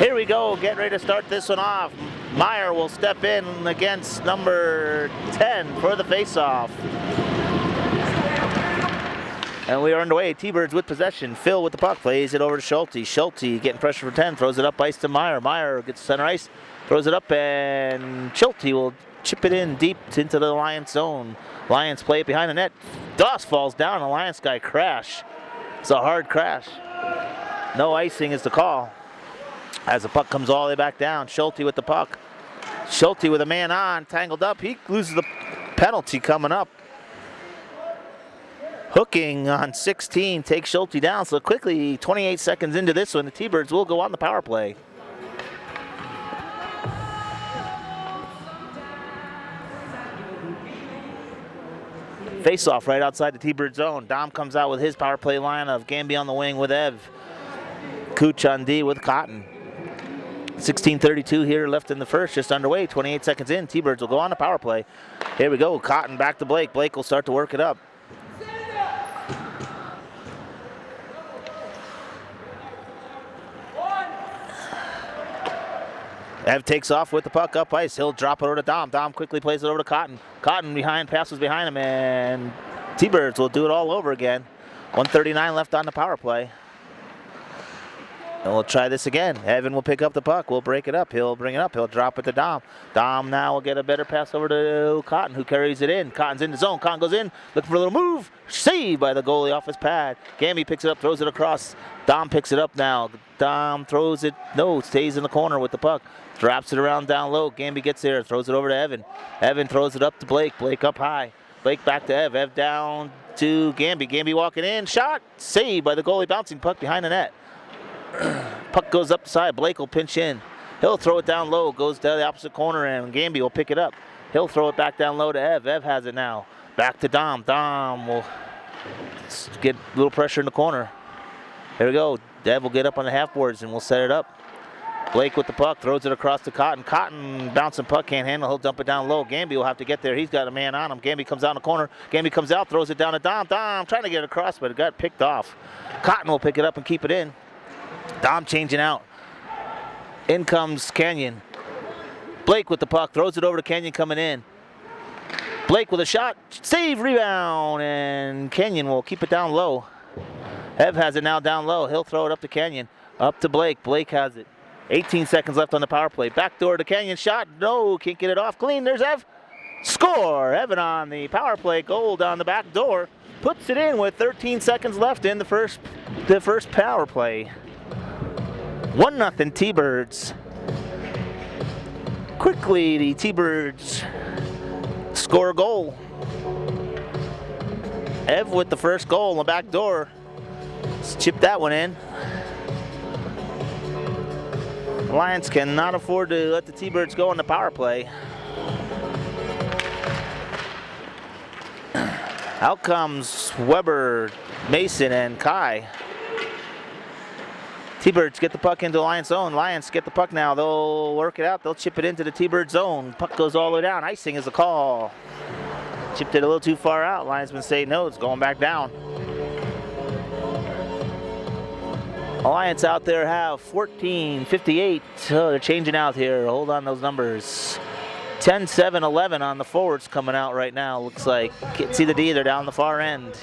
Here we go, getting ready to start this one off. Meyer will step in against number 10 for the face-off. And we are underway. T-Birds with possession. Phil with the puck, plays it over to Schulte. Schulte getting pressure for 10, throws it up ice to Meyer. Meyer gets center ice, throws it up, and Schulte will chip it in deep into the Lions zone. Lions play it behind the net. Doss falls down, the Lions guy crash. It's a hard crash. No icing is the call. As the puck comes all the way back down, Schulte with the puck. Schulte with a man on, tangled up. He loses the penalty coming up. Hooking on 16 takes Schulte down. So quickly, 28 seconds into this one, the T-Birds will go on the power play. Face-off right outside the T-Bird zone. Dom comes out with his power play line of Gamby on the wing with Ev. Cooch on D with Cotton. 16:32 here left in the first, just underway. 28 seconds in, T-Birds will go on the power play. Here we go, Cotton back to Blake. Blake will start to work it up. Ev takes off with the puck up ice. He'll drop it over to Dom. Dom quickly plays it over to Cotton. Cotton behind, passes behind him, and T-Birds will do it all over again. 1:39 left on the power play. And we'll try this again. Evan will pick up the puck. We'll break it up. He'll bring it up. He'll drop it to Dom. Dom now will get a better pass over to Cotton, who carries it in. Cotton's in the zone. Cotton goes in, looking for a little move. Saved by the goalie off his pad. Gamby picks it up, throws it across. Dom picks it up now. Dom throws it. No, stays in the corner with the puck. Drops it around down low. Gamby gets there, throws it over to Evan. Evan throws it up to Blake. Blake up high. Blake back to Ev. Ev down to Gamby. Gamby walking in. Shot. Saved by the goalie, bouncing puck behind the net. Puck goes up the side. Blake will pinch in. He'll throw it down low. Goes to the opposite corner, and Gamby will pick it up. He'll throw it back down low to Ev. Ev has it now. Back to Dom. Dom will get a little pressure in the corner. Here we go. Ev will get up on the half boards, and we'll set it up. Blake with the puck. Throws it across to Cotton. Cotton bouncing puck. Can't handle. He'll dump it down low. Gamby will have to get there. He's got a man on him. Gamby comes out in the corner. Gamby comes out. Throws it down to Dom. Dom trying to get it across, but it got picked off. Cotton will pick it up and keep it in. Dom changing out. In comes Canyon. Blake with the puck. Throws it over to Canyon coming in. Blake with a shot. Save, rebound, and Canyon will keep it down low. Ev has it now down low. He'll throw it up to Canyon. Up to Blake. Blake has it. 18 seconds left on the power play. Backdoor to Canyon. Shot. No, can't get it off. Clean. There's Ev. Score. Evan on the power play. Goal down the back door. Puts it in with 13 seconds left in the first power play. 1-0 T-Birds. Quickly, the T-Birds score a goal. Ev with the first goal on the back door. Let's chip that one in. The Lions cannot afford to let the T-Birds go on the power play. Out comes Weber, Mason, and Kai. T-Birds get the puck into the Lions zone. Lions get the puck now. They'll work it out. They'll chip it into the T-Bird zone. Puck goes all the way down. Icing is the call. Chipped it a little too far out. Linesmen say no, it's going back down. Alliance out there have 14:58. Oh, they're changing out here. Hold on those numbers. 10, 7, 11 on the forwards coming out right now. Looks like, can't see the D, they're down the far end.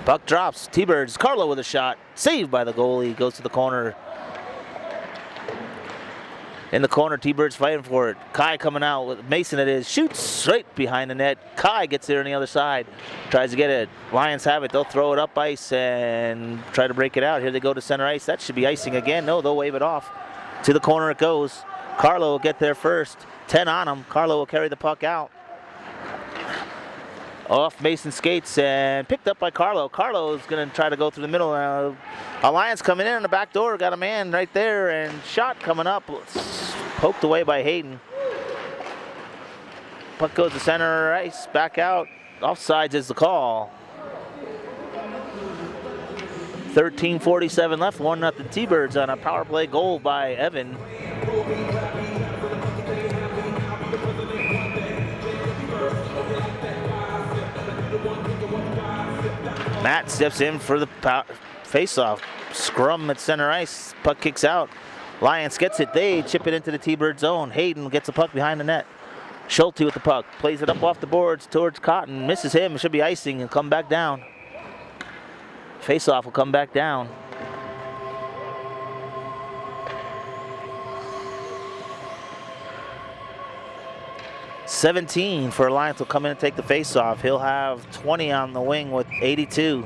Puck drops. T-Birds. Carlo with a shot. Saved by the goalie. Goes to the corner. In the corner, T-Birds fighting for it. Kai coming out with Mason it is. Shoots right behind the net. Kai gets there on the other side. Tries to get it. Lions have it. They'll throw it up ice and try to break it out. Here they go to center ice. That should be icing again. No, they'll wave it off. To the corner it goes. Carlo will get there first. 10 on him. Carlo will carry the puck out. Off Mason skates and picked up by Carlo. Carlo is going to try to go through the middle. Alliance coming in on the back door. Got a man right there, and shot coming up. Poked away by Hayden. Puck goes to center ice. Back out. Offsides is the call. 13:47 left. 1-0 T-Birds on a power play goal by Evan. Matt steps in for the face-off. Scrum at center ice. Puck kicks out. Lions gets it. They chip it into the T-Bird zone. Hayden gets the puck behind the net. Schulte with the puck. Plays it up off the boards towards Cotton. Misses him. It should be icing and come back down. Face-off will come back down. $17 for Alliance will come in and take the face-off. He'll have 20 on the wing with 82.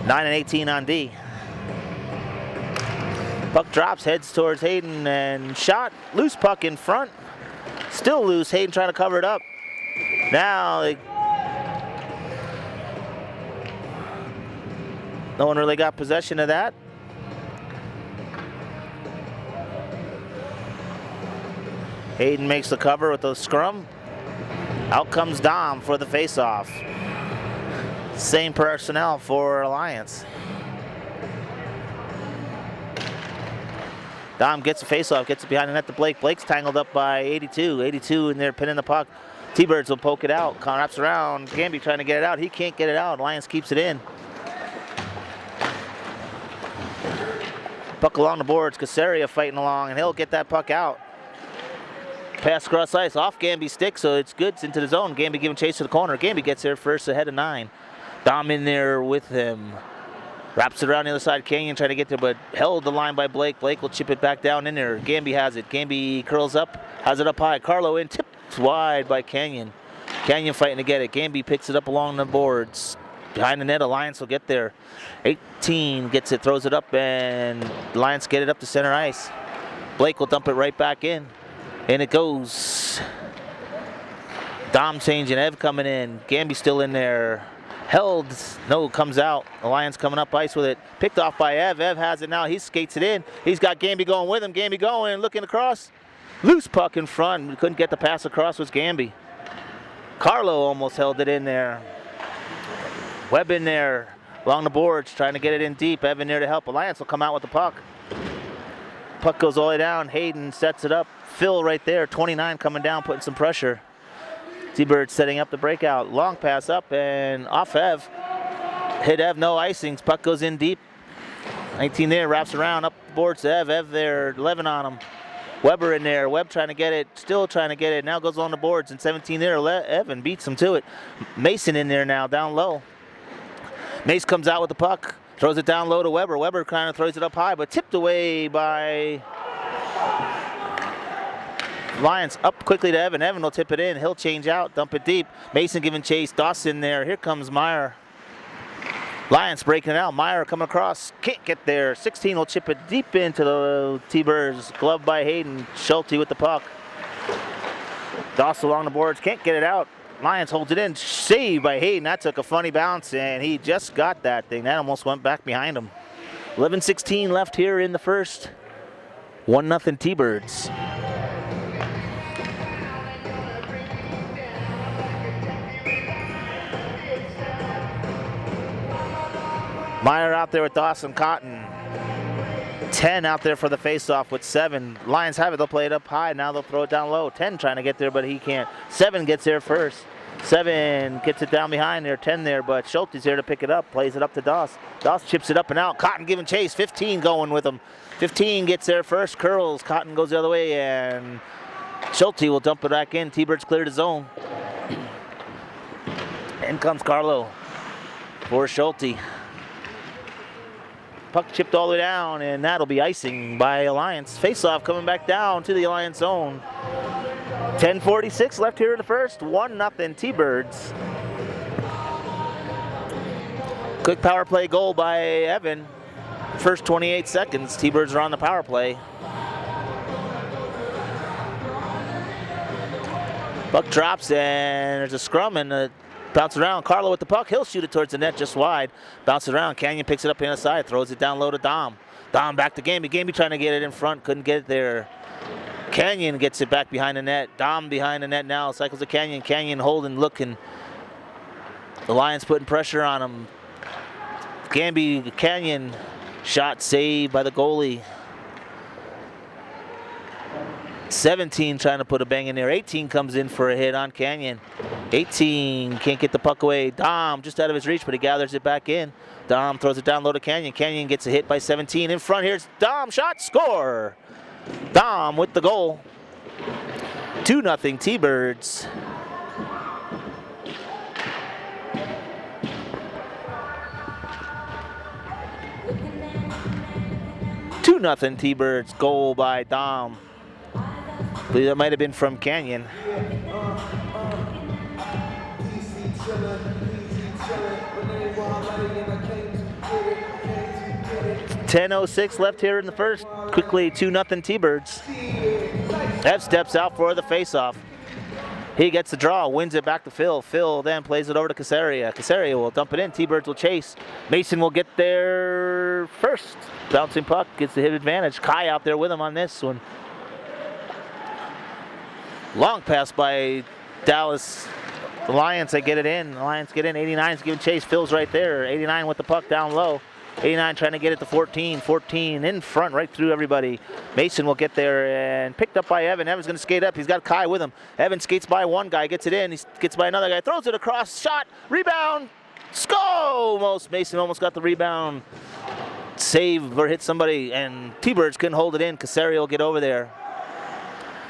9 and 18 on D. Puck drops, heads towards Hayden, and shot. Loose puck in front. Still loose. Hayden trying to cover it up. Now, no one really got possession of that. Hayden makes the cover with the scrum. Out comes Dom for the face-off. Same personnel for Alliance. Dom gets the face-off, gets it behind the net to Blake. Blake's tangled up by 82. 82 in there pinning the puck. T-Birds will poke it out. Con wraps around. Gamby trying to get it out. He can't get it out. Alliance keeps it in. Puck along the boards. Casaria fighting along, and he'll get that puck out. Pass across ice, off Gamby's stick, so it's good. It's into the zone. Gamby giving chase to the corner. Gamby gets there first, ahead of 9. Dom in there with him. Wraps it around the other side. Canyon trying to get there, but held the line by Blake. Blake will chip it back down in there. Gamby has it. Gamby curls up, has it up high. Carlo in, tipped wide by Canyon. Canyon fighting to get it. Gamby picks it up along the boards. Behind the net, Alliance will get there. 18 gets it, throws it up, and Alliance get it up to center ice. Blake will dump it right back in. And it goes. Dom changing, Ev coming in. Gamby still in there. Held, no, comes out. Alliance coming up ice with it. Picked off by Ev. Ev has it now. He skates it in. He's got Gamby going with him. Gamby going, looking across. Loose puck in front. Couldn't get the pass across, was Gamby. Carlo almost held it in there. Webb in there along the boards, trying to get it in deep. Evan there to help. Alliance will come out with the puck. Puck goes all the way down. Hayden sets it up. Phil right there, 29 coming down, putting some pressure. T-Bird setting up the breakout. Long pass up and off Ev. Hit Ev, no icings. Puck goes in deep. 19 there, wraps around, up the boards to Ev. Ev there, 11 on him. Weber in there. Webb trying to get it, still trying to get it. Now goes on the boards and 17 there. Evan beats him to it. Mason in there now, down low. Mace comes out with the puck. Throws it down low to Weber. Weber kind of throws it up high, but tipped away by Lions. Up quickly to Evan. Evan will tip it in. He'll change out, dump it deep. Mason giving chase. Dawson there. Here comes Meyer. Lions breaking it out. Meyer coming across. Can't get there. 16 will chip it deep into the T-Birds. Glove by Hayden. Schulte with the puck. Dawson along the boards. Can't get it out. Lions holds it in. Saved by Hayden. That took a funny bounce, and he just got that thing. That almost went back behind him. 11:16 left here in the first. 1-0 T-Birds. Meyer out there with Dawson Cotton. 10 out there for the faceoff with 7. Lions have it. They'll play it up high. Now they'll throw it down low. 10 trying to get there, but he can't. 7 gets there first. 7 gets it down behind there. 10 there, but Schulte's there to pick it up. Plays it up to Doss. Doss chips it up and out. Cotton giving chase. 15 going with him. 15 gets there first. Curls. Cotton goes the other way, and Schulte will dump it back in. T-Birds clear the zone. In comes Carlo for Schulte. Puck chipped all the way down, and that'll be icing by Alliance. Face-off coming back down to the Alliance zone. 10:46 left here in the first. 1-0 T-Birds. Quick power play goal by Evan. First 28 seconds, T-Birds are on the power play. Puck drops, and there's a scrum, and bounce around. Carlo with the puck. He'll shoot it towards the net just wide. Bounce it around. Canyon picks it up on the side. Throws it down low to Dom. Dom back to Gamby. Gamby trying to get it in front. Couldn't get it there. Canyon gets it back behind the net. Dom behind the net now. Cycles to Canyon. Canyon holding, looking. The Lions putting pressure on him. Gamby, Canyon. Shot saved by the goalie. 17 trying to put a bang in there. 18 comes in for a hit on Canyon. 18 can't get the puck away. Dom just out of his reach, but he gathers it back in. Dom throws it down low to Canyon. Canyon gets a hit by 17. In front, here's Dom, shot, score! Dom with the goal. 2-0 T-Birds. Nothing T-Birds, goal by Dom. I believe that might have been from Canyon. 10:06 left here in the first. Quickly 2-0 T-Birds. Ev steps out for the face-off. He gets the draw, wins it back to Phil. Phil then plays it over to Casaria. Casaria will dump it in. T-Birds will chase. Mason will get there first. Bouncing puck gets the hit advantage. Kai out there with him on this one. Long pass by Dallas. The Lions, they get it in. The Lions get in. 89's giving chase. Phil's right there. 89 with the puck down low. 89 trying to get it to 14. 14 in front, right through everybody. Mason will get there and picked up by Evan. Evan's going to skate up. He's got Kai with him. Evan skates by one guy, gets it in. He gets by another guy, throws it across. Shot, rebound, score! Mason almost got the rebound. Save or hit somebody, and T-Birds couldn't hold it in. Casario will get over there.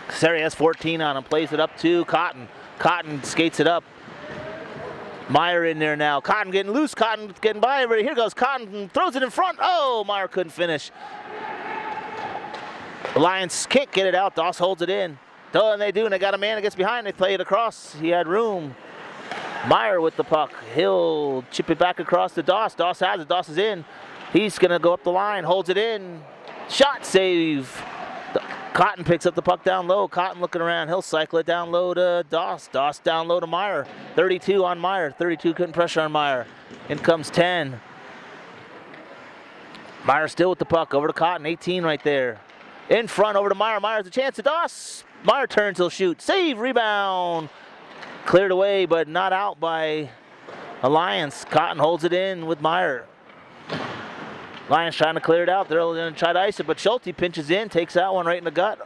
Casario has 14 on him, plays it up to Cotton. Cotton skates it up. Meyer in there now. Cotton getting loose. Cotton getting by everybody. Here goes Cotton. Throws it in front. Oh, Meyer couldn't finish. The Lions can't get it out. Doss holds it in. Oh, and they do, and they got a man that gets behind. They play it across. He had room. Meyer with the puck. He'll chip it back across to Doss. Doss has it. Doss is in. He's going to go up the line. Holds it in. Shot save. Cotton picks up the puck down low. Cotton looking around. He'll cycle it down low to Doss. Doss down low to Meyer. 32 on Meyer. 32 couldn't pressure on Meyer. In comes 10. Meyer still with the puck. Over to Cotton. 18 right there. In front over to Meyer. Meyer's a chance to Doss. Meyer turns. He'll shoot. Save. Rebound. Cleared away, but not out by Alliance. Cotton holds it in with Meyer. Lions trying to clear it out. They're going to try to ice it, but Schulte pinches in, takes that one right in the gut.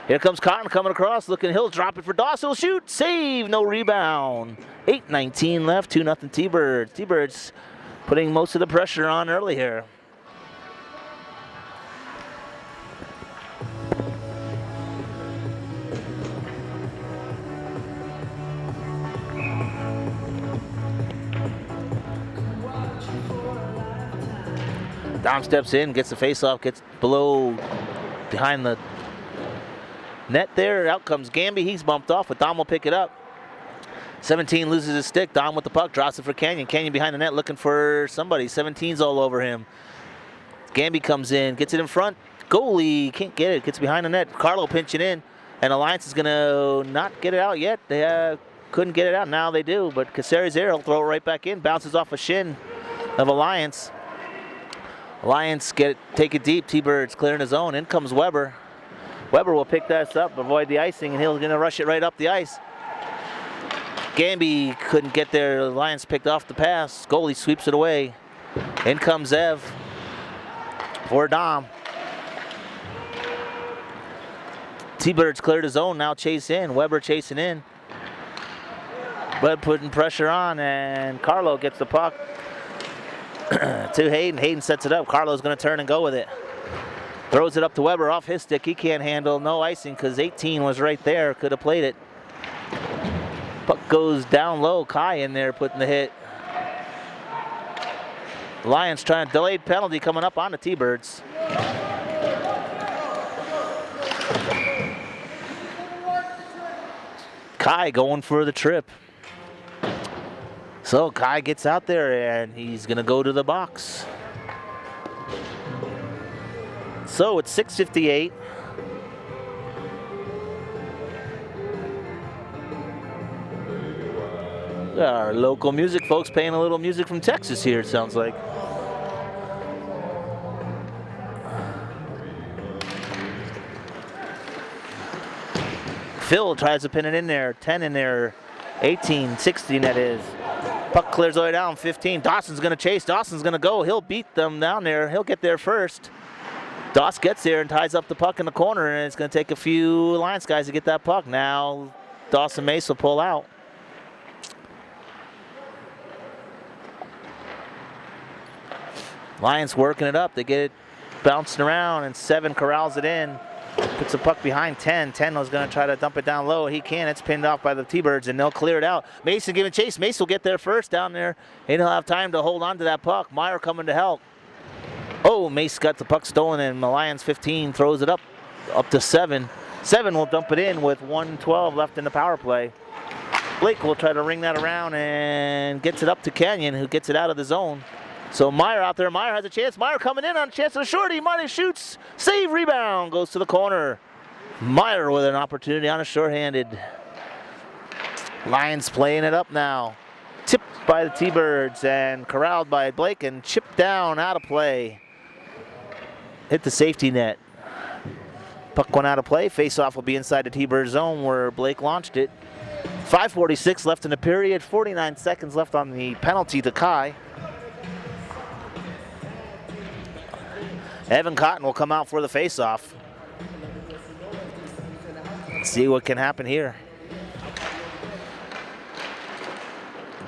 Here comes Cotton coming across, looking. He'll drop it for Doss. He'll shoot. Save. No rebound. 8:19 left. 2-0 T-Birds. T-Birds putting most of the pressure on early here. Dom steps in, gets the face-off, gets below, behind the net there. Out comes Gamby. He's bumped off, but Dom will pick it up. 17 loses his stick. Dom with the puck, drops it for Canyon. Canyon behind the net looking for somebody. 17's all over him. Gamby comes in, gets it in front. Goalie can't get it, gets behind the net. Carlo pinching in, and Alliance is going to not get it out yet. They couldn't get it out. Now they do, but Casari's there. He'll throw it right back in. Bounces off a shin of Alliance. Lions take it deep. T-Birds clearing his own. In comes Weber. Weber will pick that up, avoid the icing, and he's going to rush it right up the ice. Gamby couldn't get there. The Lions picked off the pass. Goalie sweeps it away. In comes Ev for Dom. T-Birds cleared his own. Now chase in. Weber chasing in. Webb putting pressure on, and Carlo gets the puck to Hayden. Hayden sets it up. Carlo's going to turn and go with it. Throws it up to Weber off his stick. He can't handle. No icing because 18 was right there. Could have played it. Puck goes down low. Kai in there putting the hit. Lions trying to delayed penalty coming up on the T-Birds. Kai going for the trip. So Kai gets out there and he's going to go to the box. So it's 6:58. Our local music folks playing a little music from Texas here, it sounds like. Phil tries to pin it in there. 10 in there. 18, 16 that is. Puck clears all the way down, 15. Dawson's going to chase. Dawson's going to go. He'll beat them down there. He'll get there first. Doss gets there and ties up the puck in the corner, and it's going to take a few Alliance guys to get that puck. Now Dawson Mace will pull out. Lions working it up. They get it bouncing around, and 7 corrals it in. Puts the puck behind 10. 10 was going to try to dump it down low. He can. It's pinned off by the T-Birds, and they'll clear it out. Mason giving chase. Mason will get there first down there, and he'll have time to hold on to that puck. Meyer coming to help. Oh, Mace got the puck stolen, and the Lions 15 throws it up to 7. 7 will dump it in with 1:12 left in the power play. Blake will try to ring that around and gets it up to Canyon, who gets it out of the zone. So Meyer out there. Meyer has a chance. Meyer coming in on a chance of a shorty. Meyer shoots. Save, rebound. Goes to the corner. Meyer with an opportunity on a shorthanded. Lions playing it up now. Tipped by the T-Birds and corralled by Blake and chipped down out of play. Hit the safety net. Puck went out of play. Face-off will be inside the T-Bird zone where Blake launched it. 5:46 left in the period. 49 seconds left on the penalty to Kai. Evan Cotton will come out for the face-off. See what can happen here.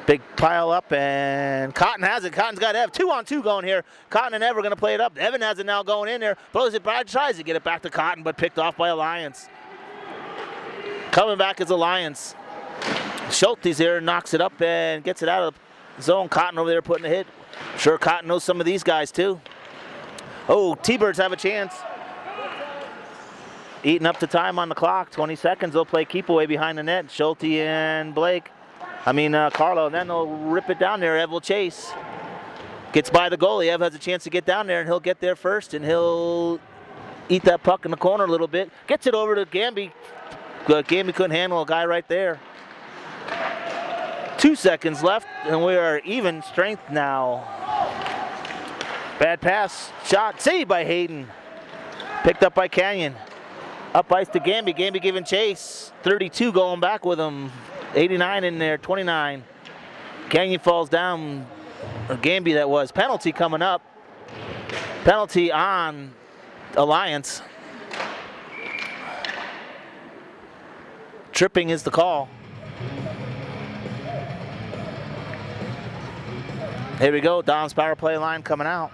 Big pile up, and Cotton has it. Cotton's got Ev. 2-on-2 going here. Cotton and Ev are going to play it up. Evan has it now going in there. Blows it by, tries to get it back to Cotton, but picked off by Alliance. Coming back is Alliance. Schulte's here, knocks it up and gets it out of the zone. Cotton over there putting a hit. Sure, Cotton knows some of these guys too. Oh, T-Birds have a chance. Eating up the time on the clock. 20 seconds. They'll play keep away behind the net. Schulte and Carlo. And then they'll rip it down there. Ev will chase. Gets by the goalie. Ev has a chance to get down there, and he'll get there first, and he'll eat that puck in the corner a little bit. Gets it over to Gamby. Gamby couldn't handle a guy right there. 2 seconds left, and we are even strength now. Bad pass, shot, saved by Hayden. Picked up by Canyon. Up ice to Gamby. Gamby giving chase. 32 going back with him. 89 in there, 29. Canyon falls down. Or Gamby that was. Penalty coming up. Penalty on Alliance. Tripping is the call. Here we go. Dom's power play line coming out.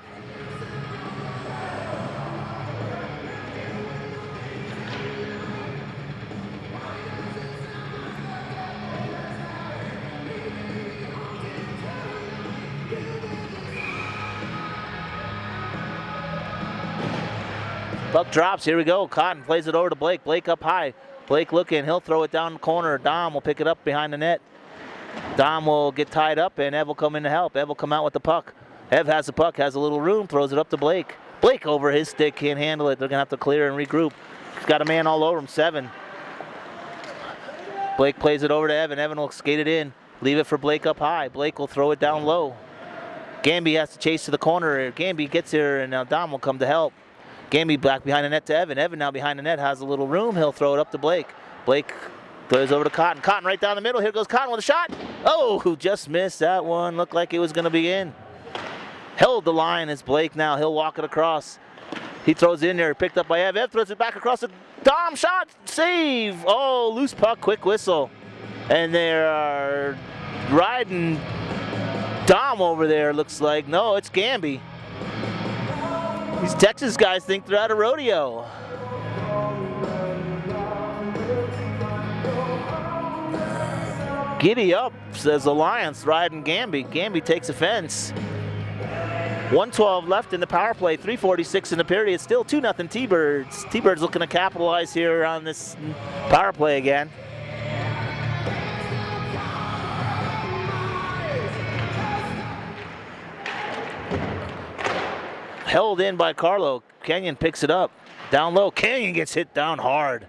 Puck drops. Here we go. Cotton plays it over to Blake. Blake up high. Blake looking. He'll throw it down the corner. Dom will pick it up behind the net. Dom will get tied up, and Ev will come in to help. Ev will come out with the puck. Ev has the puck, has a little room, throws it up to Blake. Blake over his stick, can't handle it. They're going to have to clear and regroup. He's got a man all over him, 7. Blake plays it over to Evan. Evan will skate it in. Leave it for Blake up high. Blake will throw it down low. Gamby has to chase to the corner. Gamby gets here, and now Dom will come to help. Gamby back behind the net to Evan. Evan now behind the net has a little room. He'll throw it up to Blake. Blake throws over to Cotton. Cotton right down the middle. Here goes Cotton with a shot. Oh, who just missed that one. Looked like it was going to be in. Held the line is Blake now. He'll walk it across. He throws it in there. Picked up by Ev. Ev throws it back across the Dom shot. Save. Oh, loose puck. Quick whistle. And they're riding Dom over there, looks like. No, it's Gamby. These Texas guys think they're at a rodeo. Giddy up, says Alliance, riding Gamby. Gamby takes offense. 1:12 left in the power play, 3:46 in the period. Still 2-0 T-Birds. T-Birds looking to capitalize here on this power play again. Held in by Carlo. Canyon picks it up. Down low. Canyon gets hit down hard.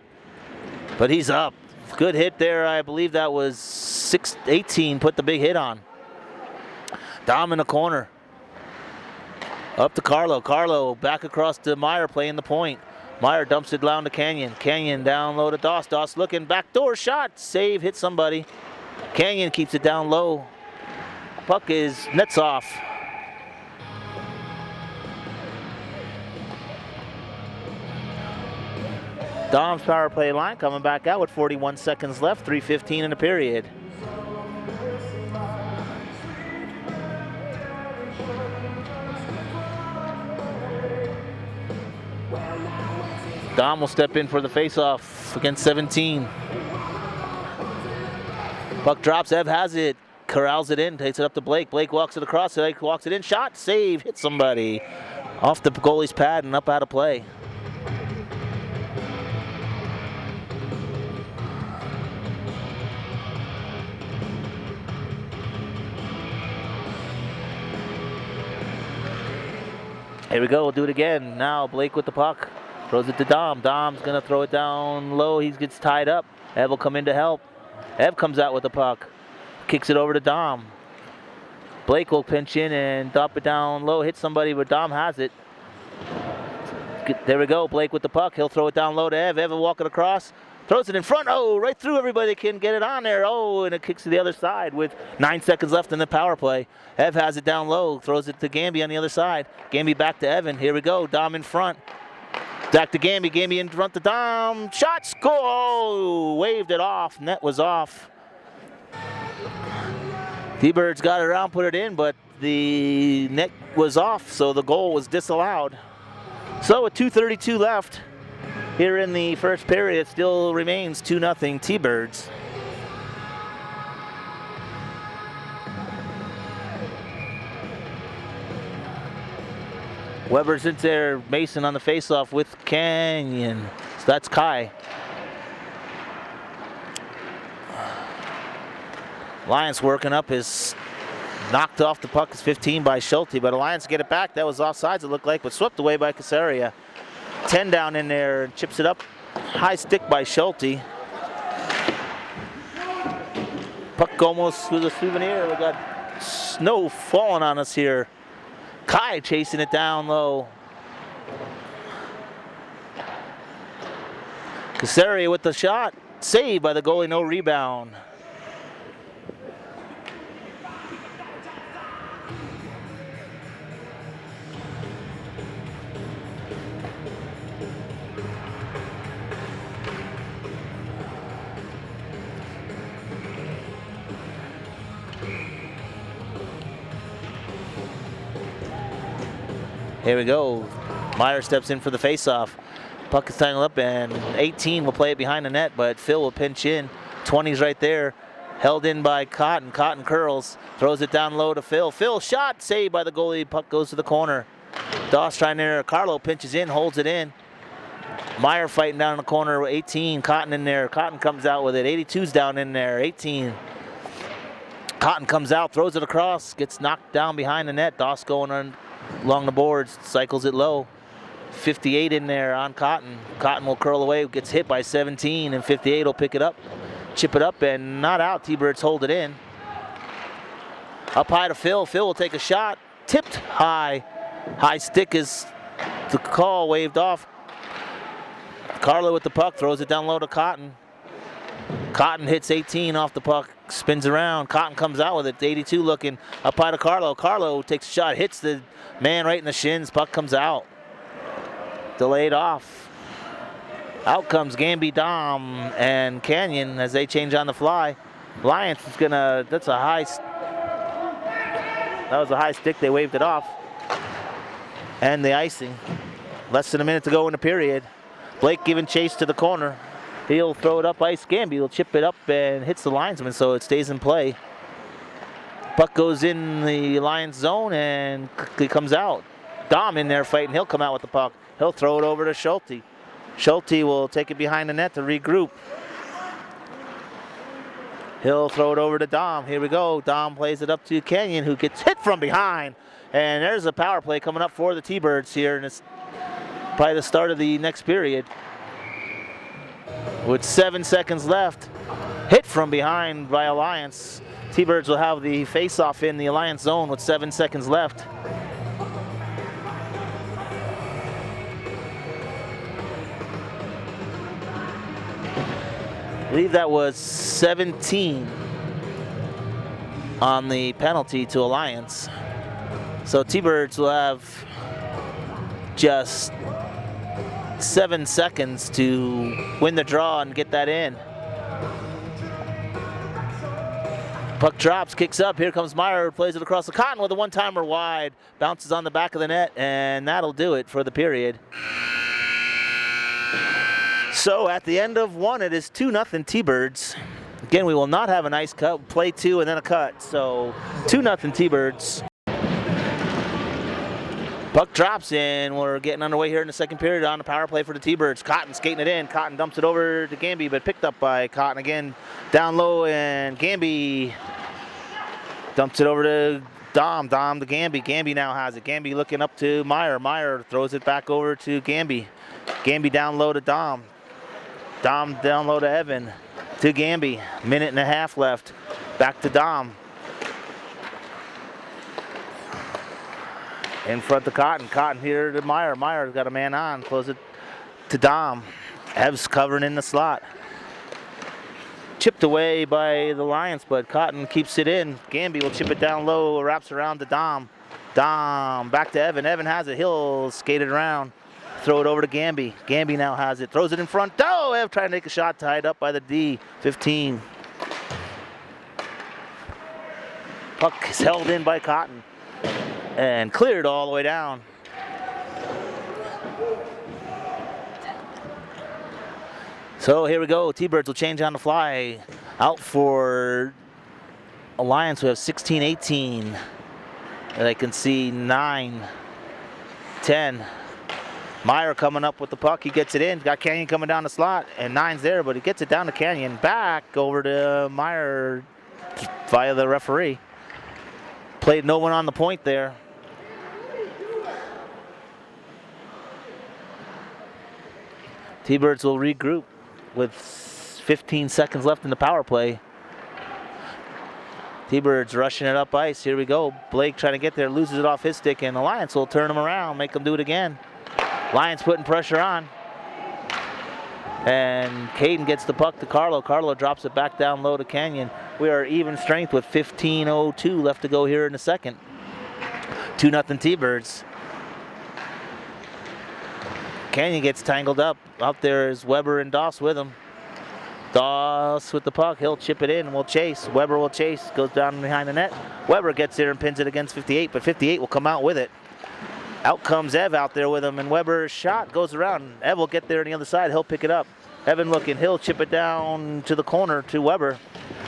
But he's up. Good hit there. I believe that was 6-18. Put the big hit on. Dom in the corner. Up to Carlo. Carlo back across to Meyer playing the point. Meyer dumps it down to Canyon. Canyon down low to Doss. Doss looking. Backdoor shot. Save. Hit somebody. Canyon keeps it down low. Puck is nets off. Dom's power play line coming back out with 41 seconds left, 3:15 in the period. Dom will step in for the face-off against 17. Puck drops, Ev has it, corrals it in, takes it up to Blake. Blake walks it across, Blake walks it in, shot, save, hit somebody. Off the goalie's pad and up out of play. Here we go, we'll do it again. Now Blake with the puck, throws it to Dom. Dom's gonna throw it down low, he gets tied up. Ev will come in to help. Ev comes out with the puck, kicks it over to Dom. Blake will pinch in and drop it down low, hit somebody, but Dom has it. There we go, Blake with the puck, he'll throw it down low to Ev. Ev will walk it across, throws it in front, oh, right through everybody, can get it on there, oh, and it kicks to the other side with 9 seconds left in the power play. Ev has it down low, throws it to Gamby on the other side. Gamby back to Evan, here we go, Dom in front. Back to Gamby, Gamby in front to Dom, shot, score, oh, waved it off, net was off. T-Birds got it around, put it in, but the net was off, so the goal was disallowed. So with 2:32 left here in the first period, it still remains 2-0 T-Birds. Weber's in there, Mason on the faceoff with Canyon. So that's Kai. Alliance working up his, knocked off the puck, is 15 by Schulte, but Alliance get it back. That was offsides, it looked like, but swept away by Casaria. 10 down in there, chips it up. High stick by Schulte. Puck almost with a souvenir. We got snow falling on us here. Kai chasing it down low. Casaria with the shot. Saved by the goalie, no rebound. Here we go. Meyer steps in for the faceoff. Puck is tangled up, and 18 will play it behind the net, but Phil will pinch in. 20's right there. Held in by Cotton. Cotton curls. Throws it down low to Phil. Phil shot. Saved by the goalie. Puck goes to the corner. Doss trying there. Carlo pinches in. Holds it in. Meyer fighting down in the corner with 18. Cotton in there. Cotton comes out with it. 82's down in there. 18. Cotton comes out. Throws it across. Gets knocked down behind the net. Doss going on along the boards, cycles it low. 58 in there on Cotton. Cotton will curl away, gets hit by 17, and 58 will pick it up, chip it up, and not out. T-Birds hold it in. Up high to Phil. Phil will take a shot. Tipped high. High stick is the call, waved off. Carlo with the puck, throws it down low to Cotton. Cotton hits 18 off the puck, spins around. Cotton comes out with it, 82 looking. Up high to Carlo. Carlo takes a shot, hits the man right in the shins. Puck comes out. Delayed off. Out comes Gamby, Dom, and Canyon as they change on the fly. Alliance is gonna, that was a high stick, they waved it off. And the icing. Less than a minute to go in the period. Blake giving chase to the corner. He'll throw it up ice. Gamby will chip it up and hits the linesman, so it stays in play. Puck goes in the Alliance zone and quickly comes out. Dom in there fighting. He'll come out with the puck. He'll throw it over to Schulte. Schulte will take it behind the net to regroup. He'll throw it over to Dom. Here we go. Dom plays it up to Canyon, who gets hit from behind. And there's a power play coming up for the T-Birds here, and it's probably the start of the next period. With 7 seconds left, hit from behind by Alliance. T-Birds will have the face-off in the Alliance zone with 7 seconds left. I believe that was 17 on the penalty to Alliance. So T-Birds will have just 7 seconds to win the draw and get that in. Puck drops, kicks up. Here comes Meyer, plays it across the Cotton with a one-timer wide. Bounces on the back of the net, and that'll do it for the period. So at the end of one, it is 2-0 T-Birds. Again, we will not have an ice cut, play 2 and then a cut. So 2-0 T-Birds. Puck drops and we're getting underway here in the second period on the power play for the T-Birds. Cotton skating it in. Cotton dumps it over to Gamby, but picked up by Cotton again. Down low, and Gamby dumps it over to Dom. Dom to Gamby. Gamby now has it. Gamby looking up to Meyer. Meyer throws it back over to Gamby. Gamby down low to Dom. Dom down low to Evan. To Gamby. Minute and a half left. Back to Dom. In front to Cotton. Cotton here to Meyer. Meyer's got a man on. Close it to Dom. Ev's covering in the slot. Chipped away by the Lions, but Cotton keeps it in. Gamby will chip it down low. Wraps around to Dom. Dom back to Evan. Evan has it. He'll skate it around. Throw it over to Gamby. Gamby now has it. Throws it in front. Oh, Ev trying to make a shot, tied up by the D. 15. Puck is held in by Cotton and cleared all the way down. So here we go. T-Birds will change on the fly. Out for Alliance, we have 16-18. And I can see 9-10. Meyer coming up with the puck. He gets it in. Got Canyon coming down the slot, and 9's there, but he gets it down to Canyon. Back over to Meyer via the referee. Played no one on the point there. T-Birds will regroup with 15 seconds left in the power play. T-Birds rushing it up ice. Here we go. Blake trying to get there, loses it off his stick, and Alliance will turn him around, make him do it again. Lions putting pressure on. And Caden gets the puck to Carlo. Carlo drops it back down low to Canyon. We are even strength with 15:02 left to go here in the second. 2-0 T-Birds. Canyon gets tangled up. Out there is Weber and Doss with him. Doss with the puck. He'll chip it in and we'll chase. Weber will chase. Goes down behind the net. Weber gets there and pins it against 58, but 58 will come out with it. Out comes Ev out there with him, and Weber's shot goes around. Ev will get there on the other side. He'll pick it up. Evan looking. He'll chip it down to the corner to Weber.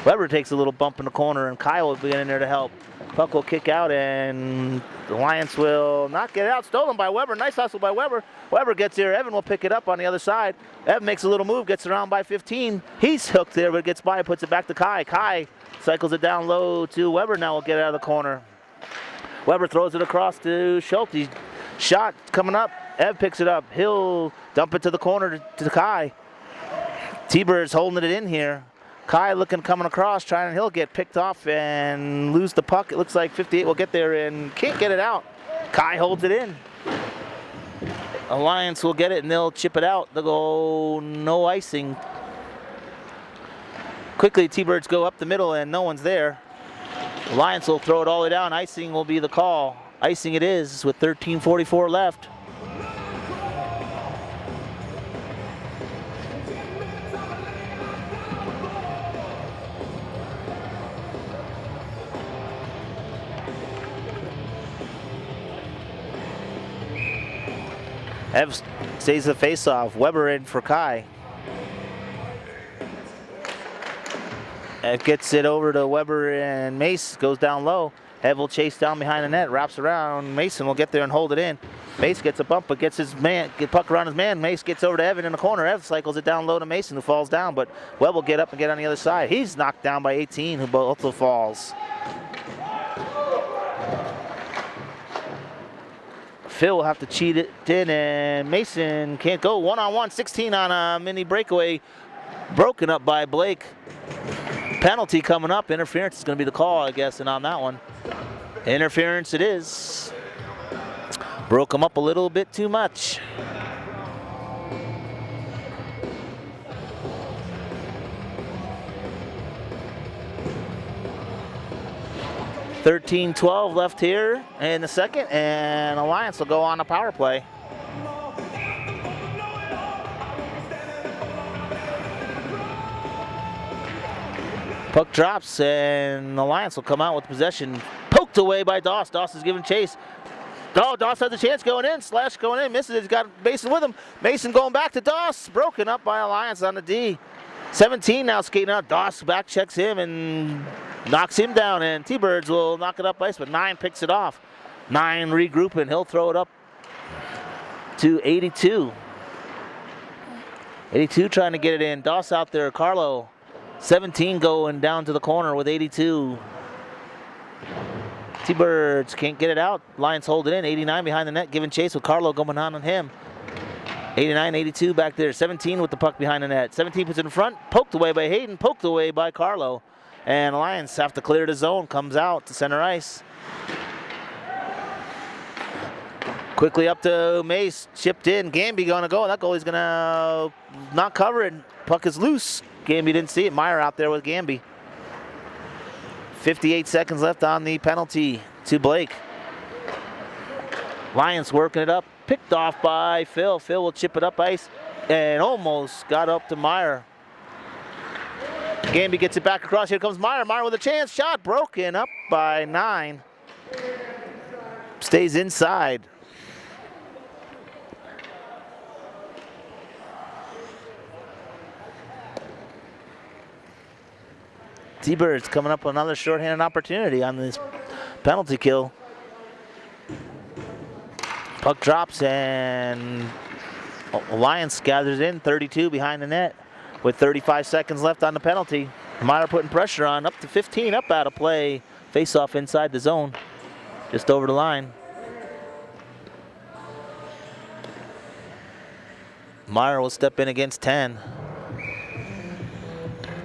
Weber takes a little bump in the corner, and Kyle will be in there to help. Puck will kick out, and the Lions will not get it out. Stolen by Weber. Nice hustle by Weber. Weber gets there. Evan will pick it up on the other side. Evan makes a little move, gets around by 15. He's hooked there, but gets by, puts it back to Kai. Kai cycles it down low to Weber. Now will get it out of the corner. Weber throws it across to Schulte. Shot coming up. Ev picks it up. He'll dump it to the corner to Kai. T-Bird's holding it in here. Kai looking, coming across, trying, he'll get picked off and lose the puck. It looks like 58 will get there and can't get it out. Kai holds it in. Alliance will get it and they'll chip it out. They'll go no icing. Quickly, T-Birds go up the middle and no one's there. Alliance will throw it all the way down. Icing will be the call. Icing it is with 13:44 left. Ev stays the face-off. Weber in for Kai. Ev gets it over to Weber and Mace goes down low. Ev will chase down behind the net, wraps around. Mason will get there and hold it in. Mace gets a bump, but gets his man, get puck around his man. Mace gets over to Evan in the corner. Ev cycles it down low to Mason, who falls down, but Webb will get up and get on the other side. He's knocked down by 18, who also falls. Phil will have to cheat it in, and Mason can't go. 1-on-1, 16 on a mini breakaway. Broken up by Blake. Penalty coming up. Interference is going to be the call, I guess, and on that one. Interference it is. Broke him up a little bit too much. .13-12 left here in the second, and Alliance will go on a power play. Puck drops, and Alliance will come out with possession. Poked away by Doss. Doss is giving chase. Oh, Doss has a chance going in. Slash going in. Misses it. He's got Mason with him. Mason going back to Doss. Broken up by Alliance on the D. 17 now skating out. Doss back checks him and knocks him down. And T-Birds will knock it up ice, but 9 picks it off. 9 regrouping. He'll throw it up to 82. 82 trying to get it in. Doss out there. Carlo. 17 going down to the corner with 82. T-Birds can't get it out. Lions hold it in. 89 behind the net, giving chase with Carlo going on him. 89, 82 back there. 17 with the puck behind the net. 17 puts it in front. Poked away by Hayden. Poked away by Carlo. And Lions have to clear the zone. Comes out to center ice. Quickly up to Mace. Chipped in. Gamby going to go. That goalie's going to not cover it. Puck is loose. Gamby didn't see it. Meyer out there with Gamby. 58 seconds left on the penalty to Blake. Lions working it up. Picked off by Phil. Phil will chip it up ice and almost got up to Meyer. Gamby gets it back across. Here comes Meyer. Meyer with a chance. Shot broken up by 9. Stays inside. T-Birds coming up with another shorthanded opportunity on this penalty kill. Puck drops and Alliance gathers in. 32 behind the net with 35 seconds left on the penalty. Meyer putting pressure on, up to 15, up out of play. Face off inside the zone, just over the line. Meyer will step in against 10.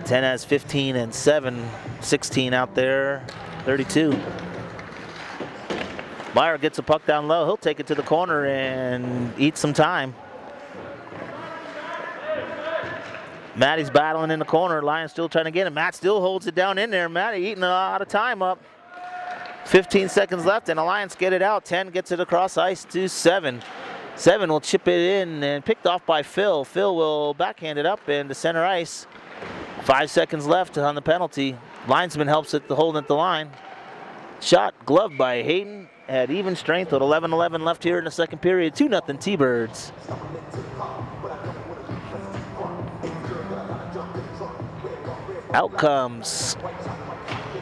10 has 15 and 7, 16 out there, 32. Meyer gets a puck down low. He'll take it to the corner and eat some time. Matty's battling in the corner. Lions still trying to get him. Matt still holds it down in there. Matty eating a lot of time up. 15 seconds left and Alliance get it out. 10 gets it across ice to 7. 7 will chip it in and picked off by Phil. Phil will backhand it up into center ice. 5 seconds left on the penalty. Linesman helps it to hold at the line. Shot gloved by Hayden at even strength with 11-11 left here in the second period. 2-0 T-Birds. Out comes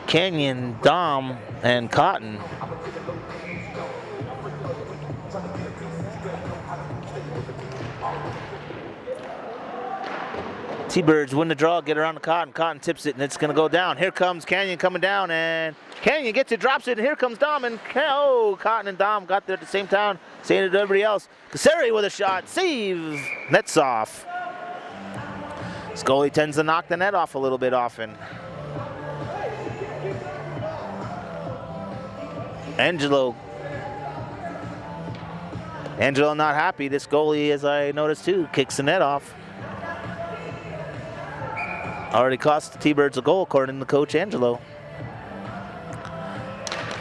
Canyon, Dom, and Cotton. T-Birds win the draw, get around the Cotton. Cotton tips it, and it's going to go down. Here comes Canyon coming down, and Canyon gets it, drops it, and here comes Dom. And Cotton and Dom got there at the same time, saying it to everybody else. Casseri with a shot, save, net's off. This goalie tends to knock the net off a little bit often. Angelo not happy. This goalie, as I noticed too, kicks the net off. Already cost the T-Birds a goal, according to Coach Angelo.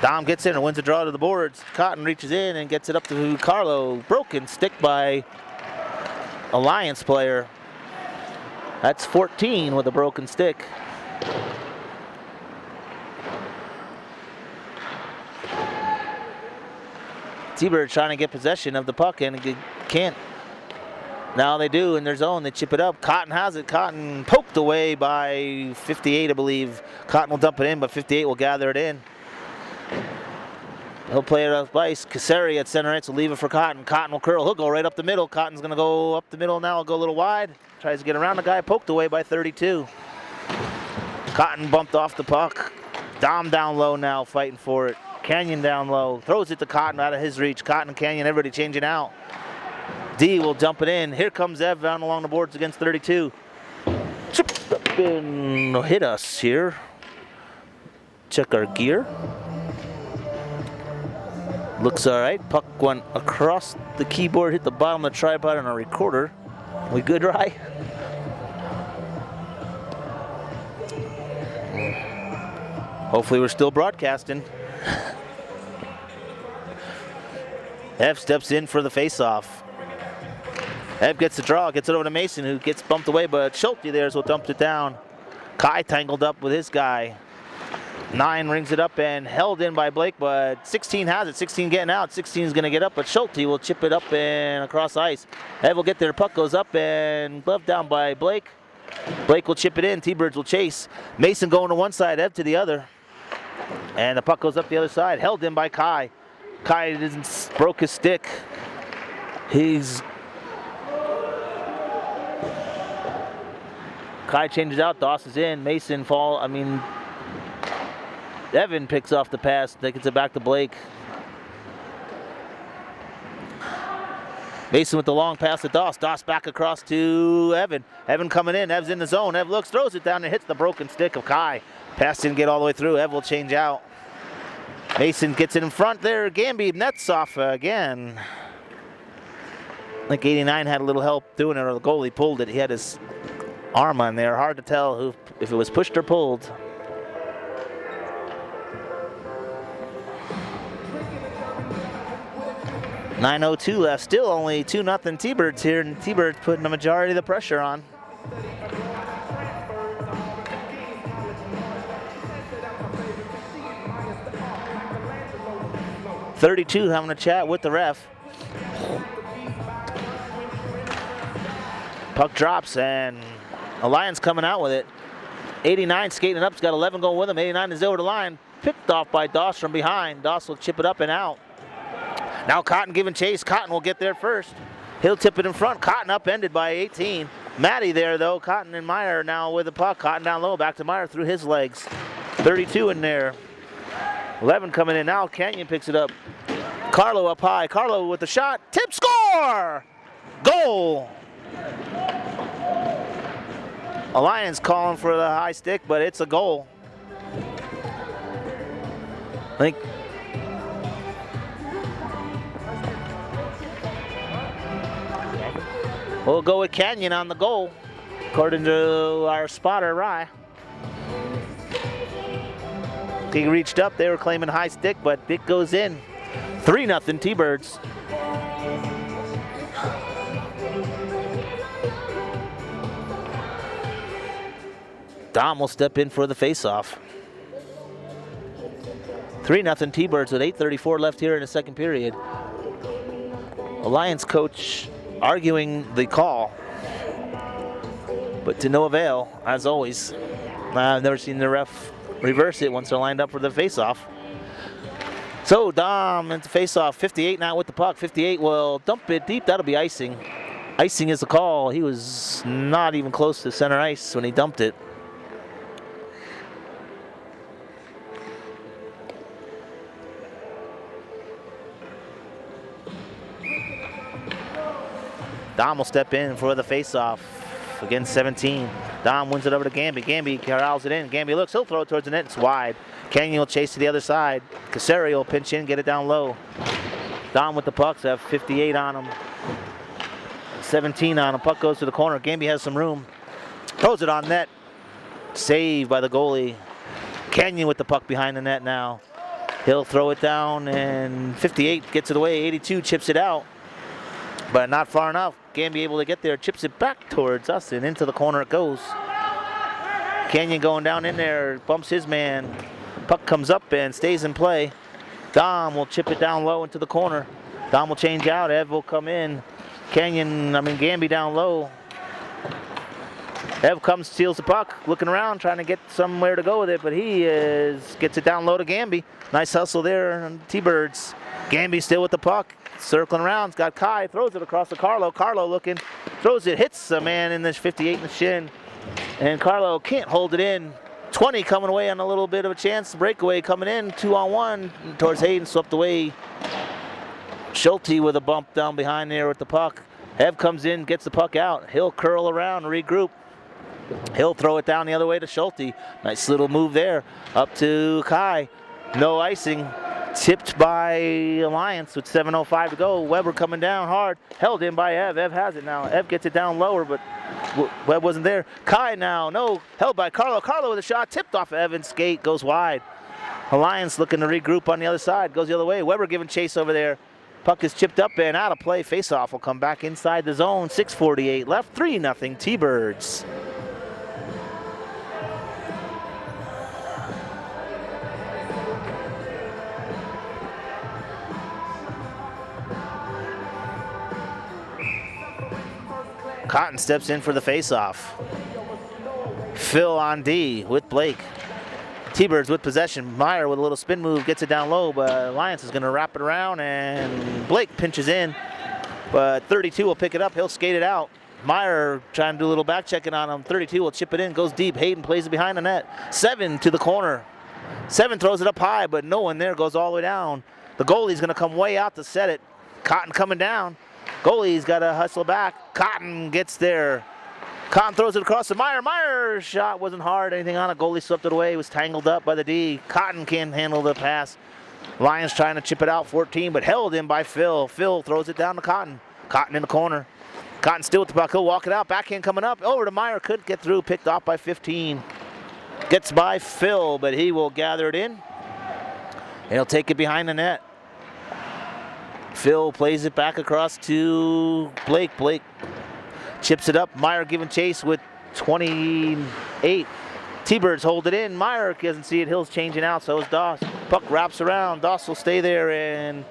Dom gets in and wins the draw to the boards. Cotton reaches in and gets it up to Carlo. Broken stick by Alliance player. That's 14 with a broken stick. T-Birds trying to get possession of the puck and can't. Now they do in their zone. They chip it up. Cotton has it. Cotton poked away by 58, I believe. Cotton will dump it in, but 58 will gather it in. He'll play it off ice. Casseri at center ice will leave it for Cotton. Cotton will curl. He'll go right up the middle. Cotton's going to go up the middle now. He'll go a little wide. Tries to get around the guy. Poked away by 32. Cotton bumped off the puck. Dom down low now, fighting for it. Canyon down low. Throws it to Cotton out of his reach. Cotton and Canyon, everybody changing out. D will dump it in. Here comes Ev down along the boards against 32. Chipped up and hit us here. Check our gear. Looks all right. Puck went across the keyboard, hit the bottom of the tripod on our recorder. We good, right? Hopefully we're still broadcasting. Ev steps in for the face-off. Ev gets the draw, gets it over to Mason, who gets bumped away, but Schulte there will dump it down. Kai tangled up with his guy. 9 rings it up and held in by Blake, but 16 has it. 16 getting out. 16 is going to get up, but Schulte will chip it up and across ice. Ev will get there. Puck goes up and glove down by Blake. Blake will chip it in. T-Birds will chase. Mason going to one side, Ev to the other. And the puck goes up the other side. Held in by Kai. Kai broke his stick. Kai changes out. Doss is in. Mason Evan picks off the pass, takes it back to Blake. Mason with the long pass to Doss. Doss back across to Evan. Evan coming in. Ev's in the zone. Ev looks, throws it down, and hits the broken stick of Kai. Pass didn't get all the way through. Ev will change out. Mason gets it in front there. Gamby nets off again. I think 89 had a little help doing it, or the goalie pulled it. He had his arm on there. Hard to tell if it was pushed or pulled. .902 left, still only 2-0 T-Birds here, and T-Birds putting the majority of the pressure on. .32 having a chat with the ref. Puck drops and Alliance coming out with it. 89 skating up, he's got 11 going with him. 89 is over the line, picked off by Doss from behind. Doss will chip it up and out. Now Cotton giving chase. Cotton will get there first. He'll tip it in front. Cotton upended by 18. Matty there though. Cotton and Meyer now with the puck. Cotton down low, back to Meyer through his legs. 32 in there. 11 coming in now. Canyon picks it up. Carlo up high. Carlo with the shot. Tip, score! Goal! Alliance calling for the high stick, but it's a goal. I think we'll go with Canyon on the goal, according to our spotter, Rye. He reached up, they were claiming high stick, but it goes in. 3-0 T-Birds. Dom will step in for the face-off. 3-0 T-Birds with 8:34 left here in the second period. Alliance coach arguing the call, but to no avail, as always. I've never seen the ref reverse it once they're lined up for the face-off. So Dom into face-off. 58 now with the puck. 58 will dump it deep. That'll be icing. Icing is the call. He was not even close to center ice when he dumped it. Dom will step in for the face-off against 17. Dom wins it over to Gamby. Gamby corrals it in. Gamby looks, he'll throw it towards the net. It's wide. Canyon will chase to the other side. Casario will pinch in, get it down low. Dom with the pucks, have 58 on him. 17 on him. Puck goes to the corner. Gamby has some room. Throws it on net. Saved by the goalie. Canyon with the puck behind the net now. He'll throw it down, and 58 gets it away. 82 chips it out, but not far enough. Gamby able to get there, chips it back towards us, and into the corner it goes. Canyon going down in there, bumps his man. Puck comes up and stays in play. Dom will chip it down low into the corner. Dom will change out, Ev will come in. Gamby down low. Ev comes, steals the puck, looking around, trying to get somewhere to go with it, but gets it down low to Gamby. Nice hustle there on T-Birds. Gamby still with the puck. Circling around, it's got Kai, throws it across to Carlo. Carlo looking, throws it, hits a man in the 58 in the shin. And Carlo can't hold it in. 20 coming away on a little bit of a chance. Breakaway coming in, 2-on-1 towards Hayden, swept away. Schulte with a bump down behind there with the puck. Ev comes in, gets the puck out. He'll curl around, regroup. He'll throw it down the other way to Schulte. Nice little move there. Up to Kai. No icing. Tipped by Alliance with 7:05 to go. Weber coming down hard. Held in by Ev. Ev has it now. Ev gets it down lower, but Webb wasn't there. Kai now, no. Held by Carlo. Carlo with a shot. Tipped off Evan's skate. Goes wide. Alliance looking to regroup on the other side. Goes the other way. Weber giving chase over there. Puck is chipped up and out of play. Face-off will come back inside the zone. 6:48 left. 3-0 T-Birds. Cotton steps in for the face-off. Phil on D with Blake. T-Birds with possession. Meyer with a little spin move, gets it down low, but Alliance is going to wrap it around, and Blake pinches in. But 32 will pick it up. He'll skate it out. Meyer trying to do a little back checking on him. 32 will chip it in, goes deep. Hayden plays it behind the net. 7 to the corner. 7 throws it up high, but no one there, goes all the way down. The goalie's going to come way out to set it. Cotton coming down. Goalie's got to hustle back. Cotton gets there. Cotton throws it across to Meyer. Meyer's shot wasn't hard, anything on it. Goalie swept it away. He was tangled up by the D. Cotton can't handle the pass. Lions trying to chip it out, 14, but held in by Phil. Phil throws it down to Cotton. Cotton in the corner. Cotton still with the puck. He'll walk it out. Backhand coming up. Over to Meyer. Couldn't get through. Picked off by 15. Gets by Phil, but he will gather it in. And he'll take it behind the net. Phil plays it back across to Blake. Blake chips it up. Meyer giving chase with 28. T-Birds hold it in. Meyer doesn't see it. Hill's changing out, so is Doss. Puck wraps around. Doss will stay there, and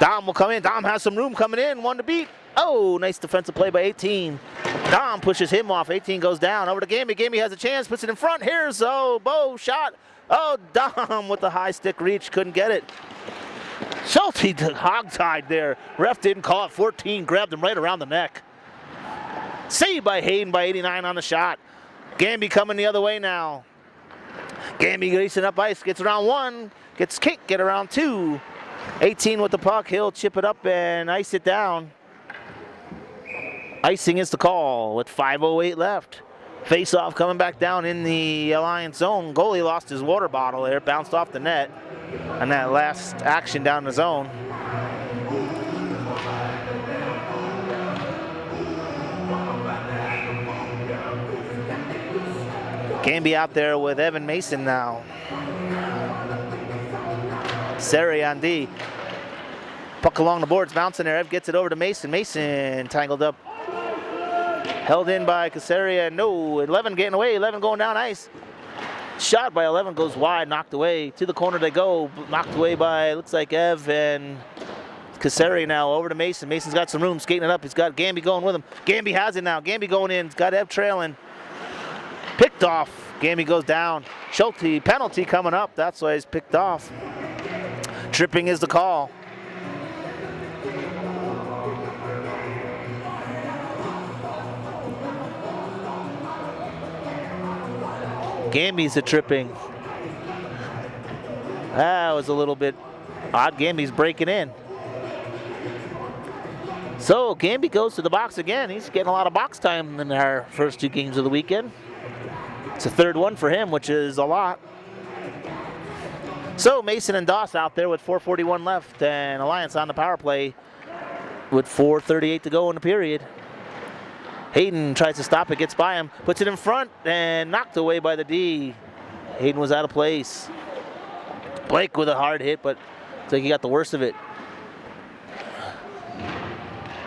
Dom will come in. Dom has some room coming in. One to beat. Oh, nice defensive play by 18. Dom pushes him off. 18 goes down. Over to Gamey. Gamey has a chance. Puts it in front. Here's Bo shot. Oh, Dom with the high stick reach. Couldn't get it. Schulte hog-tied there. Ref didn't call it. 14 grabbed him right around the neck. Saved by Hayden by 89 on the shot. Gamby coming the other way now. Gamby racing up ice. Gets around 1. Gets kicked. Get around 2. 18 with the puck. He'll chip it up and ice it down. Icing is the call with 5:08 left. Face-off coming back down in the Alliance zone. Goalie lost his water bottle there. Bounced off the net. And that last action down the zone. Gamby out there with Evan Mason now. Seri on D. Puck along the boards, bouncing there. Ev gets it over to Mason. Mason tangled up. Held in by Casaria. No, 11 getting away. 11 going down ice. Shot by 11 goes wide, knocked away. To the corner they go. Knocked away by, looks like Ev and Casaria now. Over to Mason. Mason's got some room, skating it up. He's got Gamby going with him. Gamby has it now. Gamby going in. He's got Ev trailing. Picked off. Gamby goes down. Schulte, penalty coming up. That's why he's picked off. Tripping is the call. Gamby's a tripping. That was a little bit odd. Gamby's breaking in. So Gamby goes to the box again. He's getting a lot of box time in our first 2 games of the weekend. It's a 3rd one for him, which is a lot. So Mason and Doss out there with 4:41 left, and Alliance on the power play with 4:38 to go in the period. Hayden tries to stop it, gets by him, puts it in front, and knocked away by the D. Hayden was out of place. Blake with a hard hit, but looks like he got the worst of it.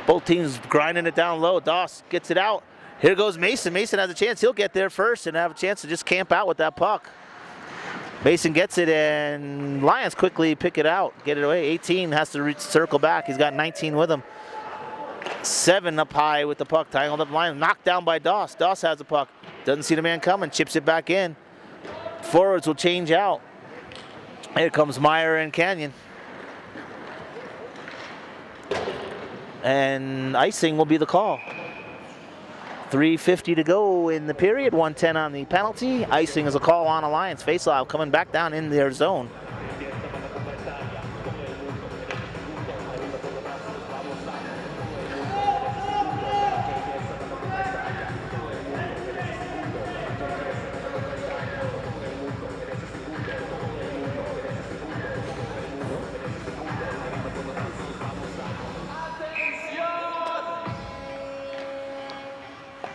Both teams grinding it down low. Doss gets it out. Here goes Mason. Mason has a chance. He'll get there first and have a chance to just camp out with that puck. Mason gets it, and Lions quickly pick it out, get it away. 18 has to circle back. He's got 19 with him. 7 up high with the puck, tangled up line, knocked down by Doss. Doss has the puck, doesn't see the man coming, chips it back in. Forwards will change out. Here comes Meyer and Canyon. And icing will be the call. 3:50 to go in the period, 1:10 on the penalty. Icing is a call on Alliance. Faceoff coming back down in their zone.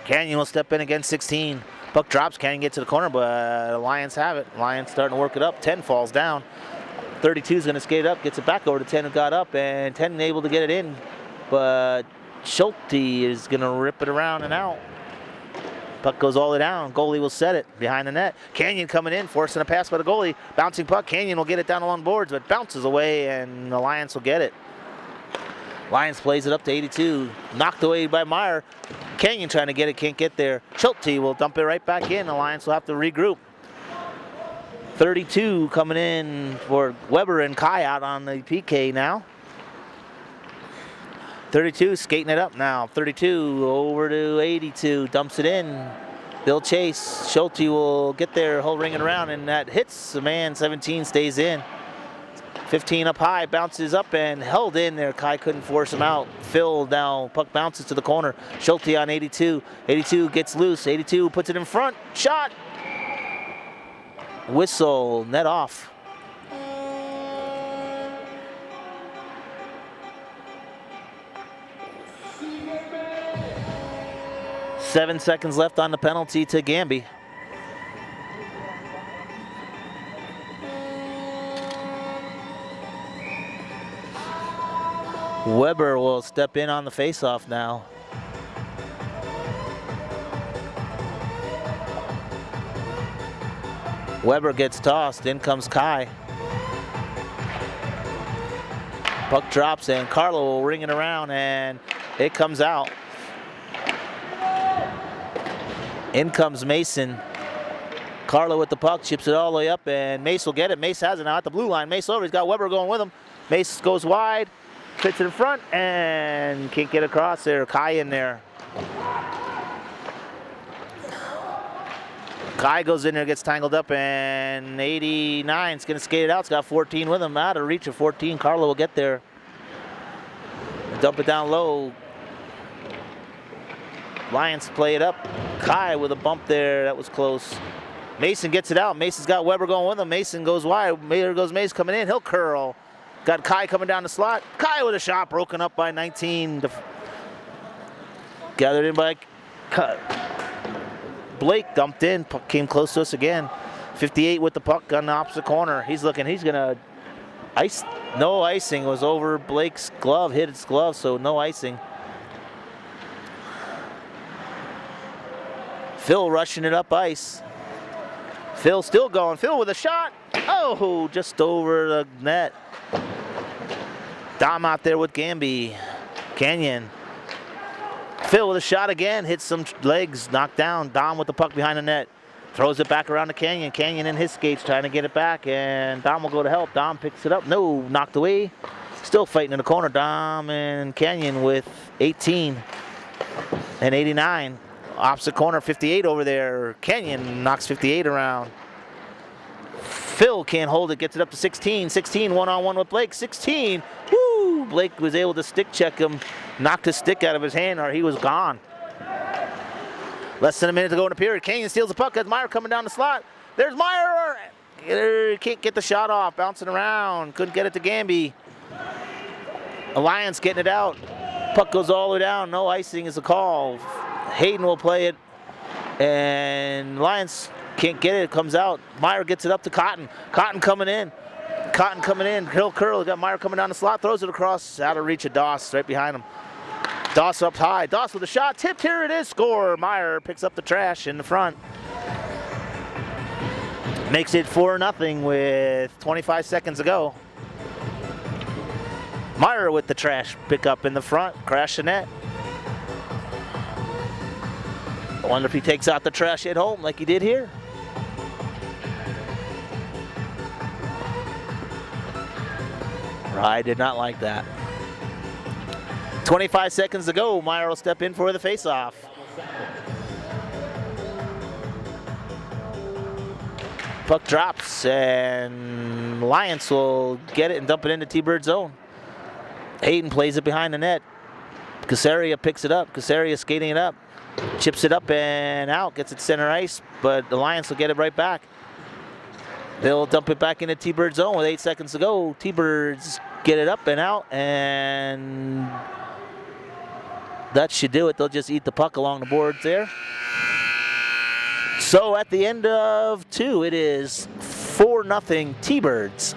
Canyon will step in against 16. Puck drops, Canyon gets to the corner, but Lions have it. Lions starting to work it up. 10 falls down. 32 is going to skate up, gets it back over to 10 who got up, and 10 able to get it in. But Schulte is going to rip it around and out. Puck goes all the way down. Goalie will set it behind the net. Canyon coming in, forcing a pass by the goalie. Bouncing puck. Canyon will get it down along boards, but bounces away, and the Lions will get it. Lions plays it up to 82. Knocked away by Meyer. Canyon trying to get it, can't get there. Schulte will dump it right back in. The Lions will have to regroup. 32 coming in for Weber and Kai out on the PK now. 32 skating it up now. 32 over to 82. Dumps it in. They'll chase. Schulte will get there, whole ringing around, and that hits the man. 17 stays in. 15 up high, bounces up and held in there. Kai couldn't force him out. Phil now, puck bounces to the corner. Schulte on 82. 82 gets loose. 82 puts it in front. Shot. Whistle, net off. Seven seconds left on the penalty to Gamby. Weber will step in on the faceoff now. Weber gets tossed, in comes Kai. Puck drops and Carlo will ring it around and it comes out. In comes Mason. Carlo with the puck, chips it all the way up and Mace will get it. Mace has it now at the blue line. Mace over, he's got Weber going with him. Mace goes wide, fits it in front and can't get across there. Kai in there. Kai goes in there, gets tangled up, and 89 is going to skate it out. It's got 14 with him. Out of reach of 14. Carlo will get there. Dump it down low. Lions play it up. Kai with a bump there. That was close. Mason gets it out. Mason's got Weber going with him. Mason goes wide. There goes Mason coming in. He'll curl. Got Kai coming down the slot. Kai with a shot broken up by 19. Gathered in by Blake, dumped in, puck came close to us again. 58 with the puck on the opposite corner. He's looking, he's gonna ice. No icing, was over Blake's glove, hit his glove, so no icing. Phil rushing it up ice. Phil still going, Phil with a shot. Oh, just over the net. Dom out there with Gamby. Canyon. Phil with a shot again, hits some legs, knocked down. Dom with the puck behind the net. Throws it back around to Canyon. Canyon in his skates trying to get it back, and Dom will go to help. Dom picks it up. No, knocked away. Still fighting in the corner. Dom and Canyon with 18 and 89. Opposite corner, 58 over there. Canyon knocks 58 around. Phil can't hold it, gets it up to 16. 16, one-on-one with Blake. 16, woo! Blake was able to stick check him, knocked his stick out of his hand, or he was gone. Less than a minute to go in the period. Canyon steals the puck. Has Meyer coming down the slot. There's Meyer. Can't get the shot off. Bouncing around. Couldn't get it to Gamby. Alliance getting it out. Puck goes all the way down. No icing is a call. Hayden will play it. And Alliance can't get it. It comes out. Meyer gets it up to Cotton. Cotton coming in. Cotton coming in. Hill curl. Got Meyer coming down the slot. Throws it across. Out of reach of Doss. Right behind him. Doss up high. Doss with a shot. Tipped. Here it is. Score. Meyer picks up the trash in the front. Makes it 4-0 with 25 seconds to go. Meyer with the trash pickup in the front. Crash the net. I wonder if he takes out the trash at home like he did here. I did not like that. 25 seconds to go. Meyer will step in for the faceoff. Puck drops and Lions will get it and dump it into T-Bird zone. Hayden plays it behind the net. Casaria picks it up. Casaria skating it up. Chips it up and out. Gets it center ice, but the Lions will get it right back. They'll dump it back into T-Bird zone with 8 seconds to go. T-Birds get it up and out, and that should do it. They'll just eat the puck along the boards there. So at the end of 2, it is 4-0 T-Birds.